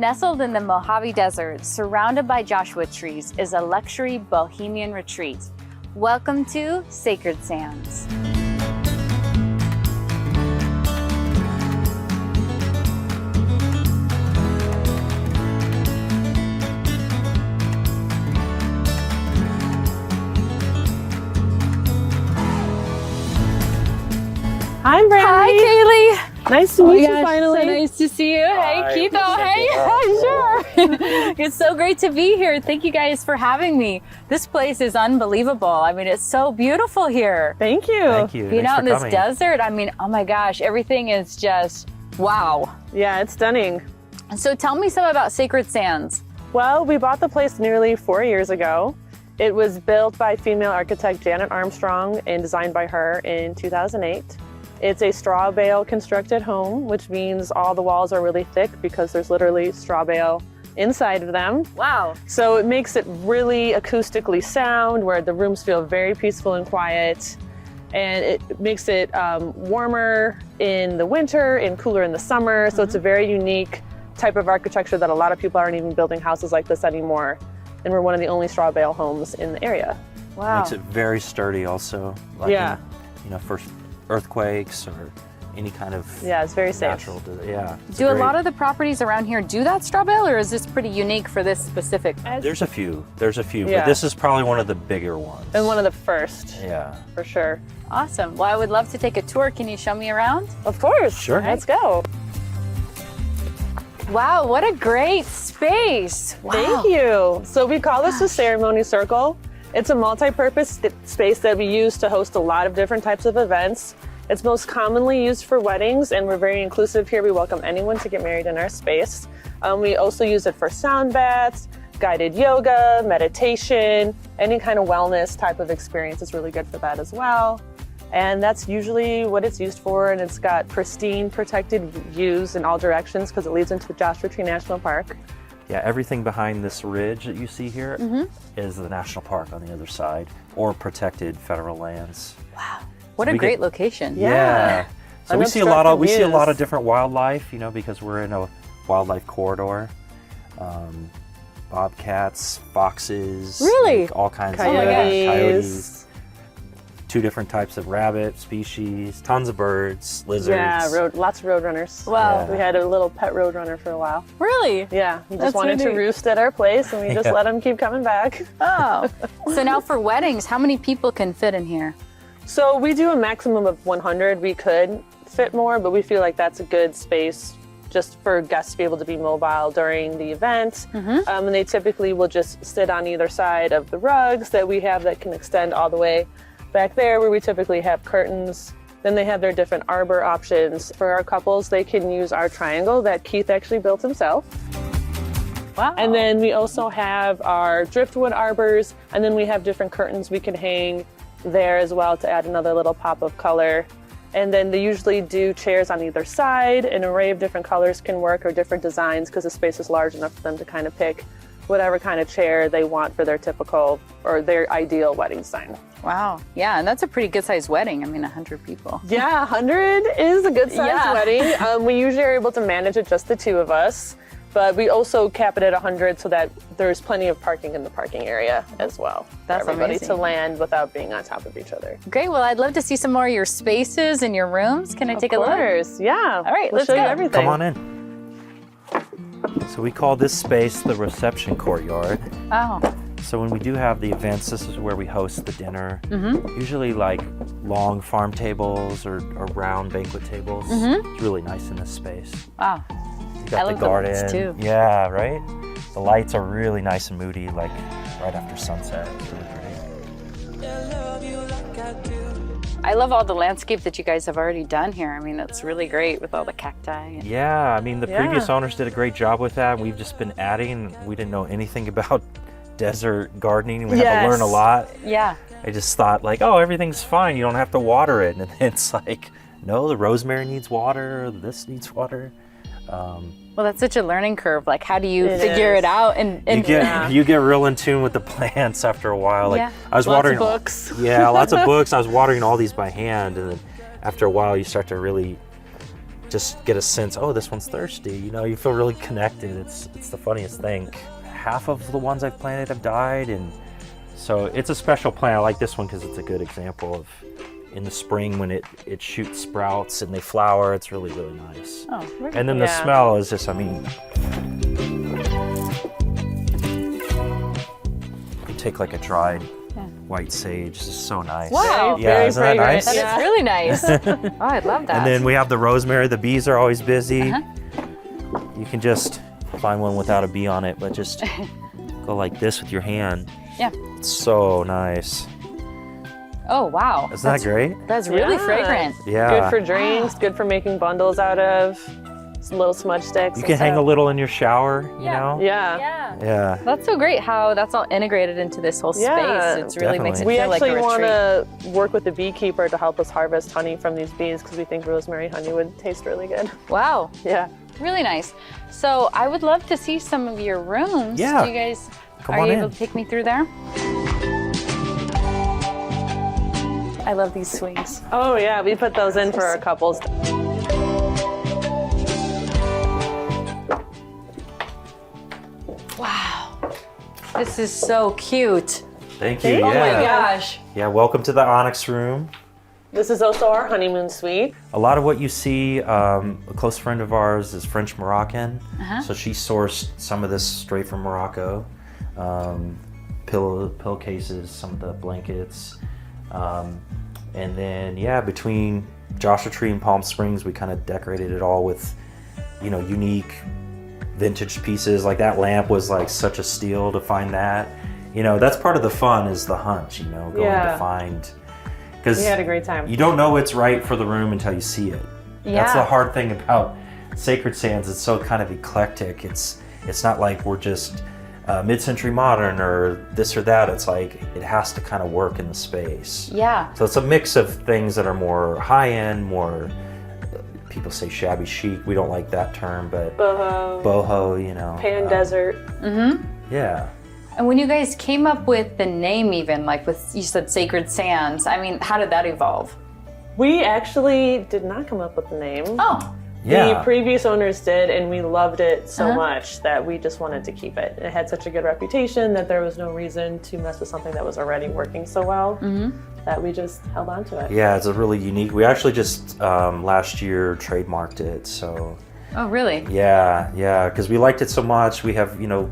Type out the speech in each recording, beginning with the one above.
Nestled in the Mojave Desert, surrounded by Joshua trees, is a luxury bohemian retreat. Welcome to Sacred Sands. Hi, Brandy. Hi, Kaylee. Nice to meet you Gosh, finally. So nice to see you. Hi. Hey, Keith. Hey. Sure. It's so great to be here. Thank you guys for having me. This place is unbelievable. I mean, it's so beautiful here. Thank you. Thank you. Being Thanks out for in this coming. desert, I mean, oh my gosh, everything is just wow. Yeah, it's stunning. And so tell me some about Sacred Sands. Well, we bought the place nearly 4 years ago. It was built by female architect Janet Armstrong and designed by her in 2008. It's a straw bale constructed home, which means all the walls are really thick because there's literally straw bale inside of them. Wow. So it makes it really acoustically sound, where the rooms feel very peaceful and quiet. And it makes it warmer in the winter and cooler in the summer. So it's a very unique type of architecture that a lot of people aren't even building houses like this anymore. And we're one of the only straw bale homes in the area. Wow. Makes it very sturdy also. Like Yeah. for earthquakes or any kind of Yeah, it's very safe. natural. Yeah. Do a lot of the properties around here do that straw bale, or is this pretty unique for this specific? There's a few. Yeah. But this is probably one of the bigger ones. And one of the first, Yeah. for sure. Awesome. Well, I would love to take a tour. Can you show me around? Of course. Sure. Let's go. Wow, what a great space. Wow. Thank you. So we call this a ceremony circle. It's a multi-purpose space that we use to host a lot of different types of events. It's most commonly used for weddings, and we're very inclusive here. We welcome anyone to get married in our space. We also use it for sound baths, guided yoga, meditation, any kind of wellness type of experience is really good for that as well. And that's usually what it's used for, and it's got pristine, protected views in all directions because it leads into the Joshua Tree National Park. Yeah, everything behind this ridge that you see here is the national park on the other side, or protected federal lands. Wow. What So a we great get- location. Yeah. So we see a lot Unobstructed of views. different wildlife, because we're in a wildlife corridor. Bobcats, foxes, Really? like all kinds Coyotes. of coyotes. 2 different types of rabbit species, tons of birds, lizards. Yeah, lots of roadrunners. Wow. Yeah. We had a little pet roadrunner for a while. Really? Yeah, he That's just wanted so to neat. roost at our place, and we just Yeah. let him keep coming back. Oh. So now for weddings, how many people can fit in here? So we do a maximum of 100. We could fit more, but we feel like that's a good space just for guests to be able to be mobile during the event. And they typically will just sit on either side of the rugs that we have that can extend all the way back there, where we typically have curtains. Then they have their different arbor options. For our couples, they can use our triangle that Keith actually built himself. Wow. And then we also have our driftwood arbors, and then we have different curtains we can hang there as well to add another little pop of color. And then they usually do chairs on either side. An array of different colors can work, or different designs, because the space is large enough for them to kind of pick whatever kind of chair they want for their typical or their ideal wedding sign. Wow. Yeah, and that's a pretty good sized wedding. I mean, 100 people. Yeah, 100 is a good sized Yeah. wedding. We usually are able to manage it just the 2 of us, but we also cap it at 100 so that there's plenty of parking in the parking area as well. That's for everybody amazing. to land without being on top of each other. Great. Well, I'd love to see some more of your spaces and your rooms. Can I take a look? Of course, yeah. All right, we'll let's show go. you everything. Come on in. So we call this space the reception courtyard. Oh. So when we do have the events, this is where we host the dinner. Usually like long farm tables or round banquet tables. It's really nice in this space. Wow. You got I love the the garden. lights, too. Yeah, right? The lights are really nice and moody, like right after sunset. It's really pretty. I love all the landscape that you guys have already done here. I mean, it's really great with all the cacti. And Yeah, I mean, the previous Yeah. owners did a great job with that. We've just been adding. We didn't know anything about desert gardening. We had to learn a Yes. lot. yeah. I just thought like, oh, everything's fine. You don't have to water it. And it's like, no, the rosemary needs water. This needs water. Well, that's such a learning curve. Like, how do you It figure is. it out? And You get real in tune with the plants after a while. Like Yeah. I was Lots watering of books. Yeah, lots of books. I was watering all these by hand, and then after a while, you start to really just get a sense, oh, this one's thirsty. You know, you feel really connected. It's the funniest thing. Half of the ones I've planted have died, and so it's a special plant. I like this one because it's a good example of in the spring when it shoots sprouts and they flower. It's really, really nice. Oh, really? And then the smell is just, I mean, you take like a dried white sage. It's just so nice. Wow. Yeah, Very isn't that fragrant. nice? That is really nice. Oh, I love that. And then we have the rosemary. The bees are always busy. You can just find one without a bee on it, but just go like this with your hand. Yeah. It's so nice. Oh, wow. Isn't that great? That's really fragrant. Yeah. Good for drinks, good for making bundles out of. Some little smudge sticks. You can hang a little in your shower, you know? Yeah. Yeah. That's so great how that's all integrated into this whole space. Yeah, It really makes it We feel like a actually want retreat. to work with the beekeeper to help us harvest honey from these bees because we think rosemary honey would taste really good. Wow. Yeah. Really nice. So I would love to see some of your rooms. Yeah. Do you guys, Come are on you in. able to take me through there? I love these swings. Oh yeah, we put those in for our couples. Wow. This is so cute. Thank you. Thank Oh you. my Yeah. gosh. Yeah, welcome to the Onyx room. This is also our honeymoon suite. A lot of what you see, a close friend of ours is French Moroccan. So she sourced some of this straight from Morocco. Pillowcases, some of the blankets. And then, yeah, between Joshua Tree and Palm Springs, we kind of decorated it all with, you know, unique vintage pieces. Like that lamp was like such a steal to find that. You know, that's part of the fun is the hunt, you know, going to find. Because We had a great time. you don't know what's right for the room until you see it. That's the hard thing about Sacred Sands. It's so kind of eclectic. It's not like we're just mid-century modern or this or that. It's like it has to kind of work in the space. Yeah. So it's a mix of things that are more high-end, more, people say shabby chic. We don't like that term, but boho, you know. Pan Desert. Yeah. And when you guys came up with the name even, like with, you said Sacred Sands, I mean, how did that evolve? We actually did not come up with the name. Oh, Yeah. The previous owners did, and we loved it so much that we just wanted to keep it. It had such a good reputation that there was no reason to mess with something that was already working so well that we just held on to it. Yeah, it's a really unique. We actually just last year trademarked it, so. oh really? Yeah, because we liked it so much. We have, you know,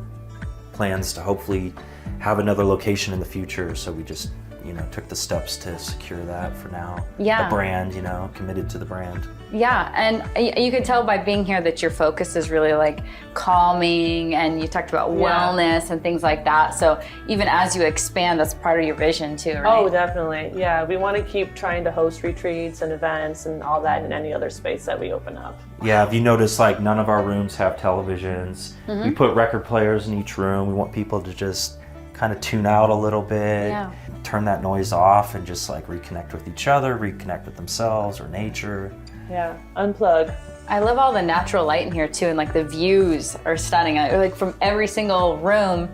plans to hopefully have another location in the future, so we just, you know, took the steps to secure that for now. Yeah. The brand, you know, committed to the brand. Yeah, and you could tell by being here that your focus is really like calming, and you talked about wellness and things like that. So even as you expand, that's part of your vision too, right? Oh, definitely. Yeah, we want to keep trying to host retreats and events and all that in any other space that we open up. Yeah, if you notice, like none of our rooms have televisions. We put record players in each room. We want people to just kind of tune out a little bit, turn that noise off, and just like reconnect with each other, reconnect with themselves or nature. Yeah, unplug. I love all the natural light in here too, and like the views are stunning. Like from every single room,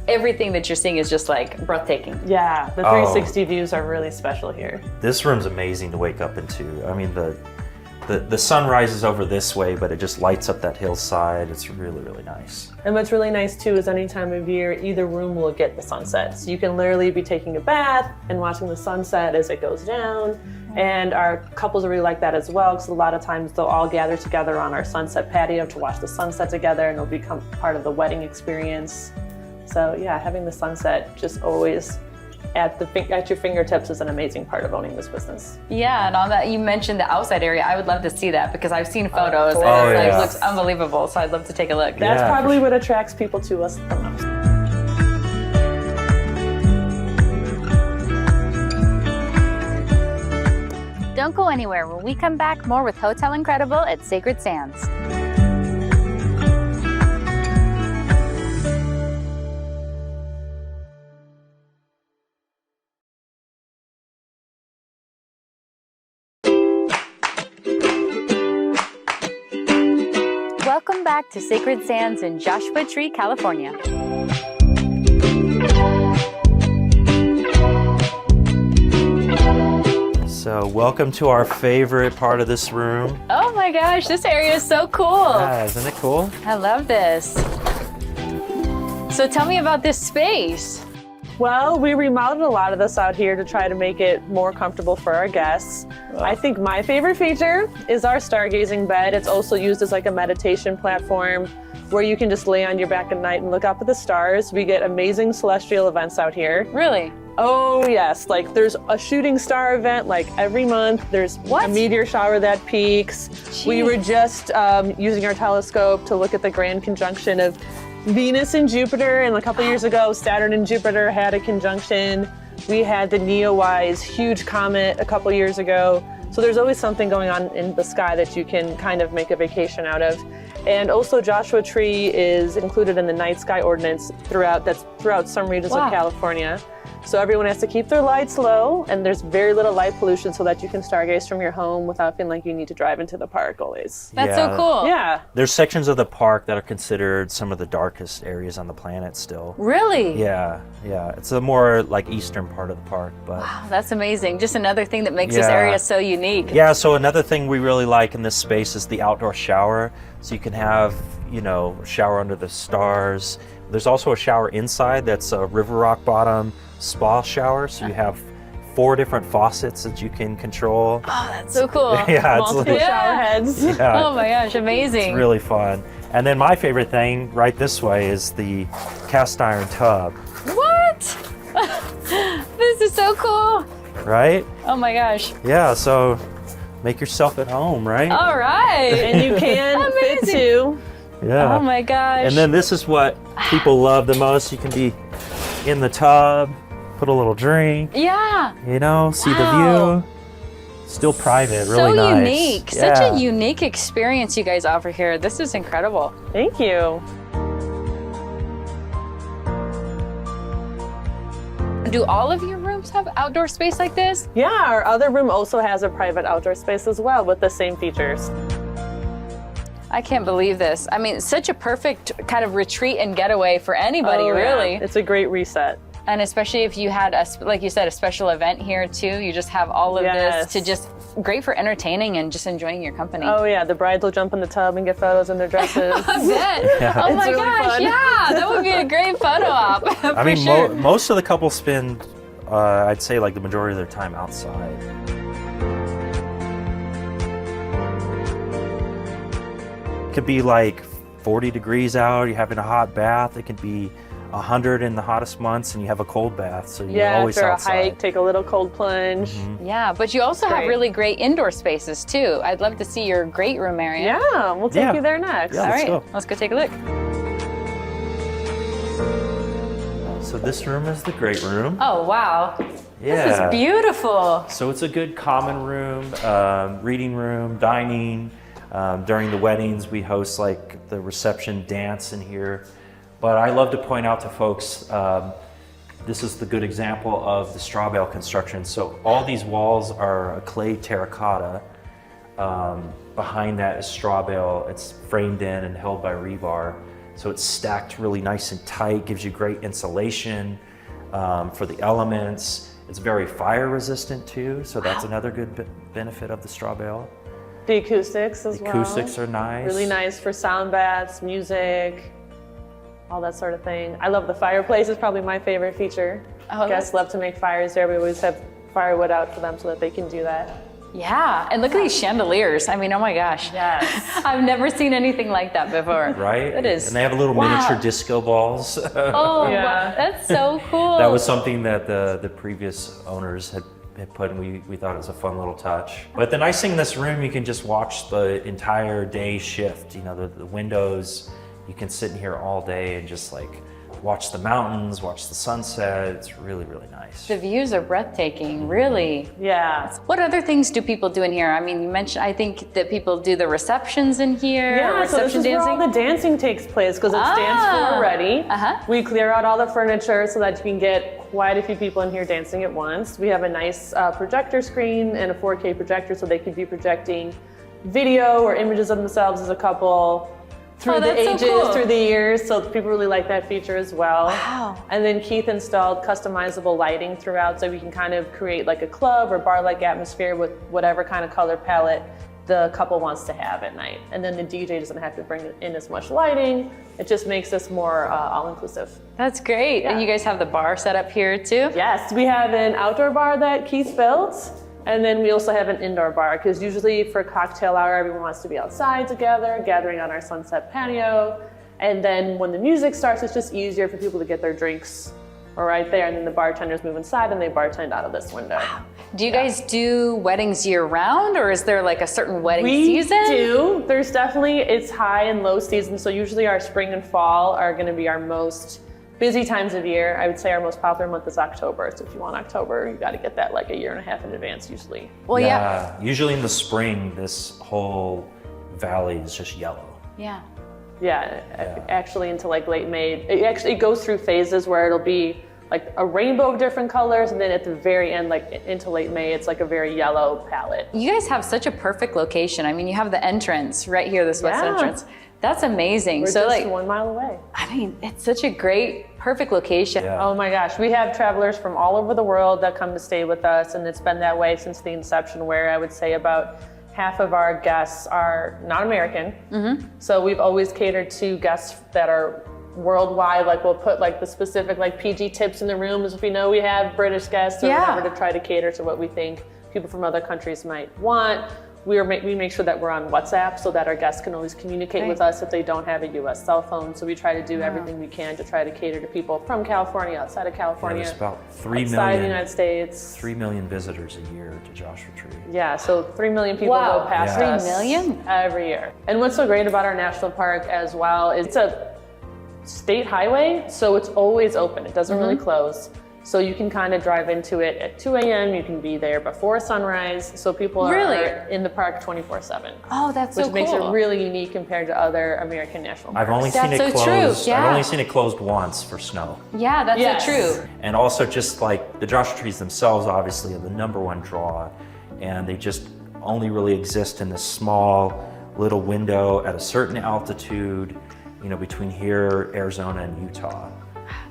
everything that you're seeing is just like breathtaking. Yeah, the 360 views are really special here. This room's amazing to wake up into. I mean, the sun rises over this way, but it just lights up that hillside. It's really, really nice. And what's really nice too is any time of year, either room will get the sunset. So you can literally be taking a bath and watching the sunset as it goes down. And our couples really like that as well, because a lot of times they'll all gather together on our sunset patio to watch the sunset together, and it'll become part of the wedding experience. So yeah, having the sunset just always at your fingertips is an amazing part of owning this business. Yeah, and on that, you mentioned the outside area. I would love to see that because I've seen photos and Oh, it yeah. looks unbelievable. So I'd love to take a look. That's Yeah, probably for what attracts people to us the most. Don't go anywhere. When we come back, more with Hotel Incredible at Sacred Sands. Welcome back to Sacred Sands in Joshua Tree, California. So welcome to our favorite part of this room. Oh my my gosh, this area is so cool. Yeah, isn't it cool? I love this. So tell me about this space. Well, we remodeled a lot of this out here to try to make it more comfortable for our guests. I think my favorite feature is our stargazing bed. It's also used as like a meditation platform where you can just lay on your back at night and look up at the stars. We get amazing celestial events out here. Really? Oh yes, like there's a shooting star event like every month. There's a meteor shower that peaks. Jeez. We were just using our telescope to look at the grand conjunction of Venus and Jupiter, and a couple years ago, Saturn and Jupiter had a conjunction. We had the Neowise huge comet a couple years ago. So there's always something going on in the sky that you can kind of make a vacation out of. And also Joshua Tree is included in the night sky ordinance throughout some regions of California. So everyone has to keep their lights low, and there's very little light pollution so that you can stargaze from your home without feeling like you need to drive into the park always. That's so cool. Yeah. There's sections of the park that are considered some of the darkest areas on the planet still. Really? Yeah. It's a more like eastern part of the park, but Wow, that's amazing. Just another thing that makes this area so unique. yeah, so another thing we really like in this space is the outdoor shower. So you can have, shower under the stars. There's also a shower inside that's a river rock bottom spa shower. So you have 4 different faucets that you can control. Oh, that's so cool. Yeah, Multiple shower heads. Yeah, Oh my gosh, amazing. it's really fun. And then my favorite thing right this way is the cast iron tub, What? This is so cool. right? Oh my gosh. Yeah, so make yourself at home, right? All right. And you can fit Amazing. 2. Yeah. Oh my gosh. And then this is what people love the most. You can be in the tub, put a little drink, yeah. see Wow. the view. Still private, So really nice. unique. Yeah. Such a unique experience you guys offer here. This is incredible. Thank you. Do all of your rooms have outdoor space like this? Yeah, our other room also has a private outdoor space as well with the same features. I can't believe this. I mean, such a perfect kind of retreat and getaway for anybody, Oh, yeah. really. It's a great reset. And especially if you had, like you said, a special event here too. You just have all of this to just great for entertaining and just enjoying your company. Oh yeah, the brides will jump in the tub and get photos in their dresses. I bet. Oh my really gosh, fun. yeah, that would be a great photo op. I mean, sure. most of the couples spend, I'd say, like the majority of their time outside. It could be like 40 degrees out, you're having a hot bath. It could be 100 in the hottest months and you have a cold bath, so you're always after outside. a hike, take a little cold plunge. Yeah, but you also have Great. really great indoor spaces too. I'd love to see your great room area. Yeah, we'll take Yeah. you there next. Yeah. All Let's right, go. let's go take a look. So this room is the great room. Oh wow, Yeah. this is beautiful. So it's a good common room, reading room, dining. During the weddings, we host like the reception dance in here. But I love to point out to folks, this is the good example of the straw bale construction. So all these walls are a clay terracotta. Behind that is straw bale. It's framed in and held by rebar. So it's stacked really nice and tight, gives you great insulation for the elements. It's very fire resistant too, so that's another good benefit of the straw bale. The acoustics as well. Acoustics are nice. Really nice for sound baths, music, all that sort of thing. I love the fireplace. It's probably my favorite feature. Oh, Guests love to make fires there. We always have firewood out for them so that they can do that. Yeah, and look at these chandeliers. I mean, oh my gosh. Yes. I've never seen anything like that before. Right? It is. And they have little miniature disco balls. Oh, Yeah. wow, that's so cool. That was something that the previous owners had put, and we thought it was a fun little touch. But the nice thing in this room, you can just watch the entire day shift. The windows, you can sit in here all day and just like watch the mountains, watch the sunset. It's really, really nice. The views are breathtaking, really. Yeah. What other things do people do in here? I mean, you mentioned, I think that people do the receptions in here. Yeah, so this reception is where dancing. all the dancing takes place because it's dance floor ready. We clear out all the furniture so that you can get quite a few people in here dancing at once. We have a nice projector screen and a 4K projector so they can be projecting video or images of themselves as a couple through the that's ages, so cool. through the years. So people really like that feature as well. Wow. And then Keith installed customizable lighting throughout so we can kind of create like a club or bar-like atmosphere with whatever kind of color palette the couple wants to have at night. And then the DJ doesn't have to bring in as much lighting. It just makes this more all-inclusive. That's great. Yeah. And you guys have the bar set up here too? Yes, we have an outdoor bar that Keith built. And then we also have an indoor bar, because usually for cocktail hour, everyone wants to be outside together, gathering on our sunset patio. And then when the music starts, it's just easier for people to get their drinks right there. And then the bartenders move inside and they bartend out of this window. Do you guys do weddings year round, or is there like a certain wedding season? We do. There's definitely, it's high and low season. So usually our spring and fall are going to be our most busy times of year. I would say our most popular month is October. So if you want October, you got to get that like a year and a half in advance usually. Well, yeah. Usually in the spring, this whole valley is just yellow. Yeah. Yeah, actually into like late May. It goes through phases where it'll be like a rainbow of different colors, and then at the very end, like into late May, it's like a very yellow palette. You guys have such a perfect location. I mean, you have the entrance right here, this west entrance. That's amazing. We're so just like 1 mile away. I mean, it's such a great, perfect location. Yeah. Oh my gosh, we have travelers from all over the world that come to stay with us, and it's been that way since the inception, where I would say about half of our guests are not American. Mm-hmm. So we've always catered to guests that are worldwide. Like we'll put like the specific like PG tips in the rooms if we know we have British guests or whatever, to try to cater to what we think people from other countries might want. We make sure that we're on WhatsApp so that our guests can always communicate with us if they don't have a US cell phone. So we try to do everything we can to try to cater to people from California, outside of California, There's about 3 outside million, the United States. 3 million visitors a year to Joshua Tree. Yeah, so 3 million people go past us 3 million? every year. And what's so great about our national park as well is it's a state highway, so it's always open. It doesn't really close. So you can kind of drive into it at 2 a.m. You can be there before sunrise. So people are in the park 24/7. Oh, that's so cool. Which makes it really unique compared to other American national parks. I've only seen it so closed. true. Yeah. I've only seen it closed once for snow. Yeah, that's so true. And also just like the Joshua trees themselves obviously are the #1 draw, and they just only really exist in this small little window at a certain altitude, you know, between here, Arizona, and Utah.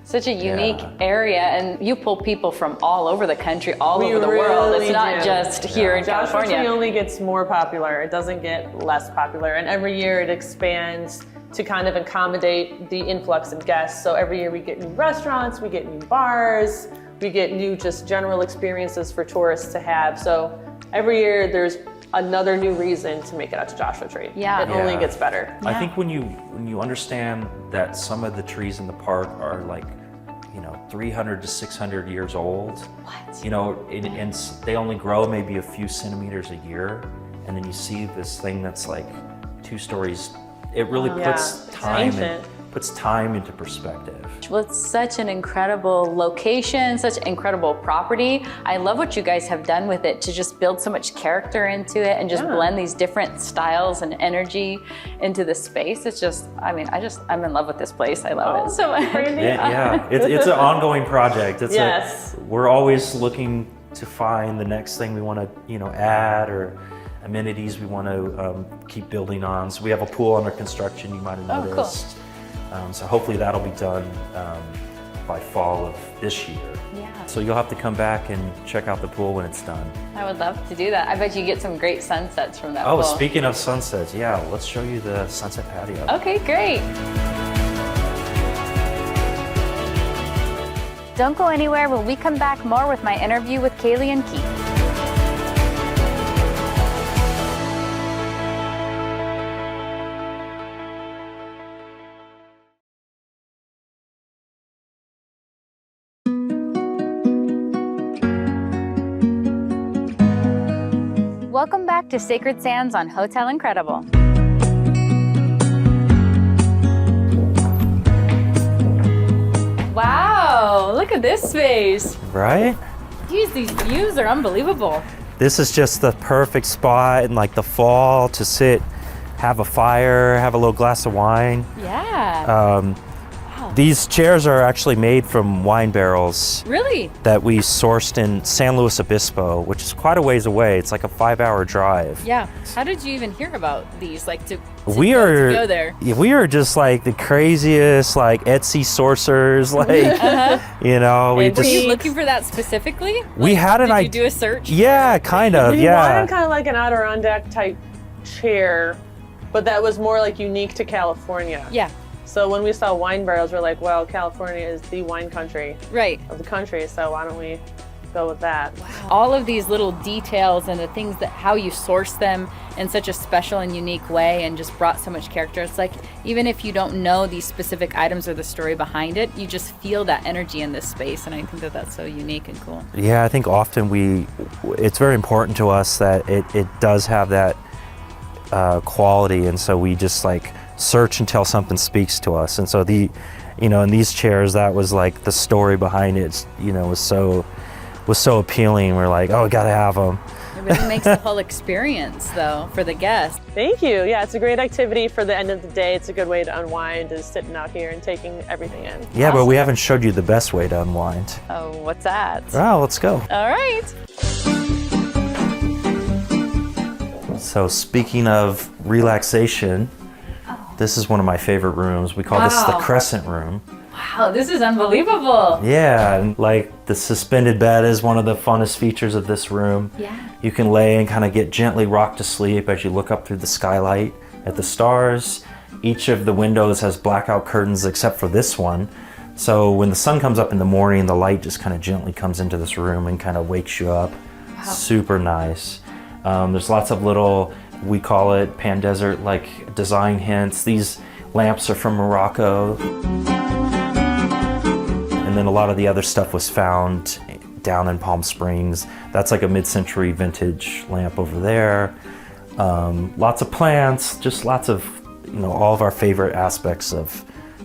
Such a unique area, and you pull people from all over the country, all over the world. It's not just here in California. Joshua Tree only gets more popular. It doesn't get less popular. And every year it expands to kind of accommodate the influx of guests. So every year we get new restaurants, we get new bars, we get new just general experiences for tourists to have. So every year there's another new reason to make it out to Joshua Tree. Yeah. It only gets better. I think when you understand that some of the trees in the park are like, you know, 300 to 600 years old. What? You know, and they only grow maybe a few centimeters a year, and then you see this thing that's like 2 stories. It really puts time into perspective. Well, it's such an incredible location, such incredible property. I love what you guys have done with it to just build so much character into it and just blend these different styles and energy into the space. It's just, I mean, I'm in love with this place. I love it so much. It's an ongoing project. We're always looking to find the next thing we want to, you know, add, or amenities we want to keep building on. So we have a pool under construction, you might have noticed. Cool. So hopefully that'll be done by fall of this year. Yeah. So you'll have to come back and check out the pool when it's done. I would love to do that. I bet you get some great sunsets from that pool. Oh, speaking of sunsets, let's show you the sunset patio. Okay, great. Don't go anywhere when we come back more with my interview with Kaylee and Keith. Welcome back to Sacred Sands on Hotel Incredible. Wow, look at this space. Right? Geez, these views are unbelievable. This is just the perfect spot in like the fall to sit, have a fire, have a little glass of wine. Yeah. These chairs are actually made from wine barrels. Really? That we sourced in San Luis Obispo, which is quite a ways away. It's like a 5-hour drive. Yeah. How did you even hear about these? Like to go there? We are just like the craziest, like Etsy sourcers. Like, you know, were you looking for that specifically? We had an idea. Did you do a search? Yeah, kind of. We wanted kind of like an Adirondack type chair, but that was more like unique to California. Yeah. So when we saw wine barrels, we're like, well, California is the wine country Right. of the country, so why don't we go with that? All of these little details and the things that how you source them in such a special and unique way and just brought so much character. It's like even if you don't know these specific items or the story behind it, you just feel that energy in this space, and I think that that's so unique and cool. Yeah, I think often it's very important to us that it does have that quality, and so we just like search until something speaks to us. And so in these chairs, that was like the story behind it, was so appealing. We're like, oh, we gotta have them. It really makes the whole experience, though, for the guest. Thank you. Yeah, it's a great activity for the end of the day. It's a good way to unwind, is sitting out here and taking everything in. Yeah, but we haven't showed you the best way to unwind. Oh, what's that? Oh, let's go. All right. So speaking of relaxation, this is one of my favorite rooms. We call this the Crescent Room. Wow, this is unbelievable. Yeah, and like the suspended bed is one of the funnest features of this room. Yeah. You can lay and kind of get gently rocked to sleep as you look up through the skylight at the stars. Each of the windows has blackout curtains except for this one. So when the sun comes up in the morning, the light just kind of gently comes into this room and kind of wakes you up. Wow. Super nice. There's lots of little, we call it Pan Desert like design hints. These lamps are from Morocco. And then a lot of the other stuff was found down in Palm Springs. That's like a mid-century vintage lamp over there. Lots of plants, just lots of, all of our favorite aspects of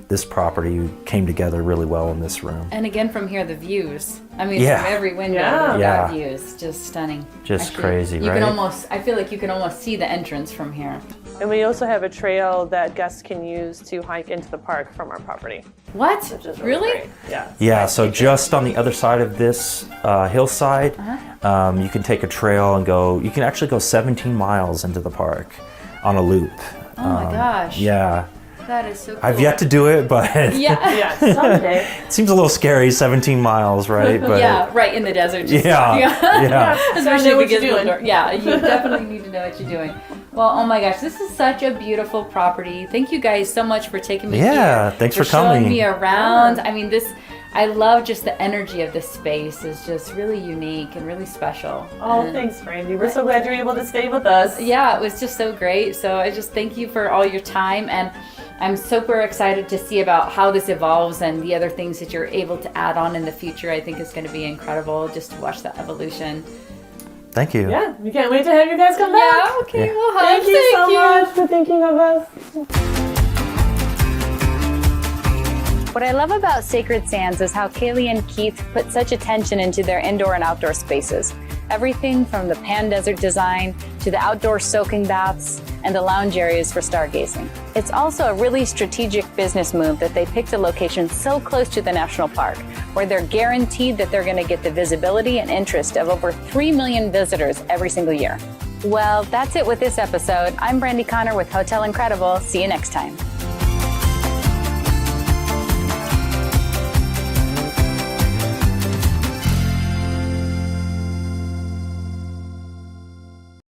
this property came together really well in this room. And again, from here, the views. I mean, Yeah. from every window, Yeah. we've Yeah. got views. Just stunning. Just crazy, you right? I feel like you can almost see the entrance from here. And we also have a trail that guests can use to hike into the park from our property. What? Which is Really? great. Yeah. Yeah, so just on the other side of this hillside, you can take a trail and you can actually go 17 miles into the park on a loop. Oh my gosh. Yeah. That is so cool. I've yet to do it, but Yeah. Yeah, someday. it seems a little scary, 17 miles, right? But yeah, right in the desert. Just, Yeah. Yeah. Especially know what because you're doing. Yeah, you definitely need to know what you're doing. Well, oh my gosh, this is such a beautiful property. Thank you guys so much for taking me here. Yeah, thanks for showing coming. me around. I mean, I love just the energy of this space is just really unique and really special. Oh, And thanks, Brandy. We're so glad you're able to stay with us. yeah, it was just so great. So I just thank you for all your time, and I'm super excited to see about how this evolves and the other things that you're able to add on in the future. I think it's going to be incredible just to watch that evolution. Thank you. Yeah, we can't wait to have you guys come back. Yeah, okay, Yeah. well, Thank you so much for thinking of us. What I love about Sacred Sands is how Kaylee and Keith put such attention into their indoor and outdoor spaces. Everything from the Pan Desert design to the outdoor soaking baths and the lounge areas for stargazing. It's also a really strategic business move that they picked a location so close to the national park, where they're guaranteed that they're going to get the visibility and interest of over 3 million visitors every single year. Well, that's it with this episode. I'm Brandy Connor with Hotel Incredible. See you next time.